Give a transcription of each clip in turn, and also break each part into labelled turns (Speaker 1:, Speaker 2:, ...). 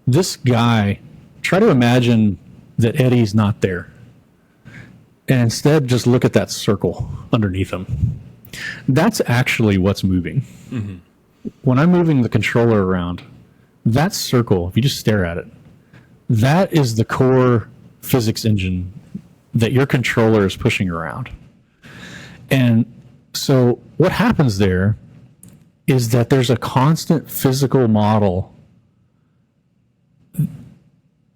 Speaker 1: this guy, try to imagine that Eddie's not there. And instead, just look at that circle underneath him. That's actually what's moving. Mm-hmm. When I'm moving the controller around, that circle, if you just stare at it, that is the core physics engine that your controller is pushing around. And so what happens there is that there's a constant physical model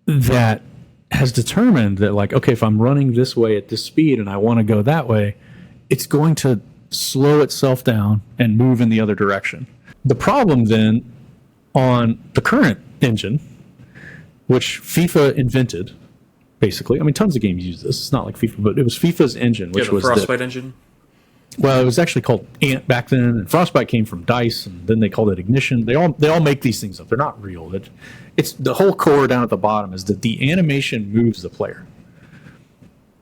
Speaker 1: that has determined that, like, okay, if I'm running this way at this speed and I want to go that way, it's going to slow itself down and move in the other direction. The problem then on the current engine, which FIFA invented, basically, I mean, tons of games use this. It's not like FIFA, but it was FIFA's engine, which was the
Speaker 2: Frostbite engine.
Speaker 1: Well, it was actually called Ant back then, and Frostbite came from DICE, and then they called it Ignition. They all make these things up. They're not real. It's the whole core down at the bottom is that the animation moves the player,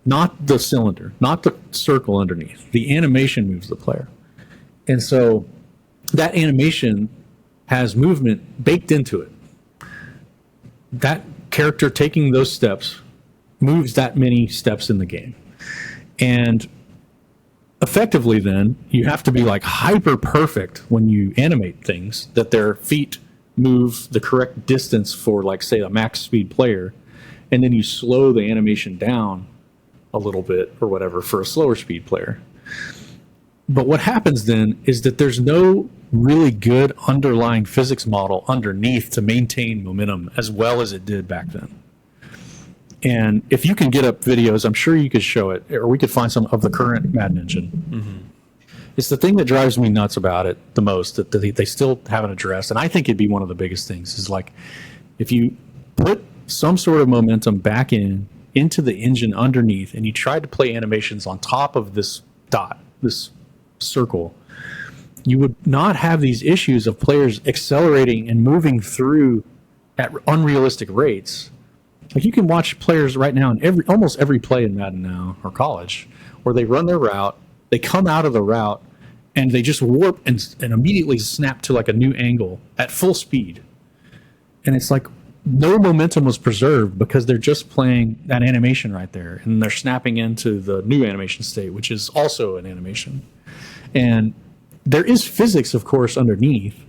Speaker 1: not the cylinder, not the circle underneath. The animation moves the player, and so that animation has movement baked into it. That character taking those steps moves that many steps in the game, and effectively then you have to be like hyper perfect when you animate things, that their feet move the correct distance for, like, say, a max speed player, and then you slow the animation down a little bit or whatever for a slower speed player. But what happens then is that there's no really good underlying physics model underneath to maintain momentum as well as it did back then. And if you can get up videos, I'm sure you could show it, or we could find some of the current Madden engine. Mm-hmm. It's the thing that drives me nuts about it the most, that they still haven't addressed. And I think it'd be one of the biggest things is, like, if you put some sort of momentum back into the engine underneath and you tried to play animations on top of this dot, this circle, you would not have these issues of players accelerating and moving through at unrealistic rates. Like, you can watch players right now in almost every play in Madden now, or college, where they run their route, they come out of the route, and they just warp and immediately snap to, like, a new angle at full speed. And it's like no momentum was preserved because they're just playing that animation right there, and they're snapping into the new animation state, which is also an animation. And there is physics, of course, underneath,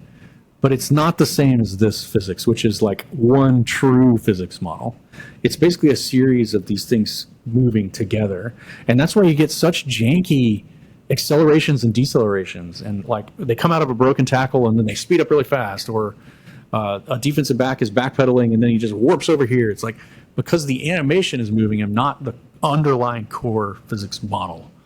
Speaker 1: but it's not the same as this physics, which is like one true physics model. It's basically a series of these things moving together. And that's why you get such janky accelerations and decelerations. And, like, they come out of a broken tackle and then they speed up really fast, or a defensive back is backpedaling and then he just warps over here. It's like, because the animation is moving and not the underlying core physics model.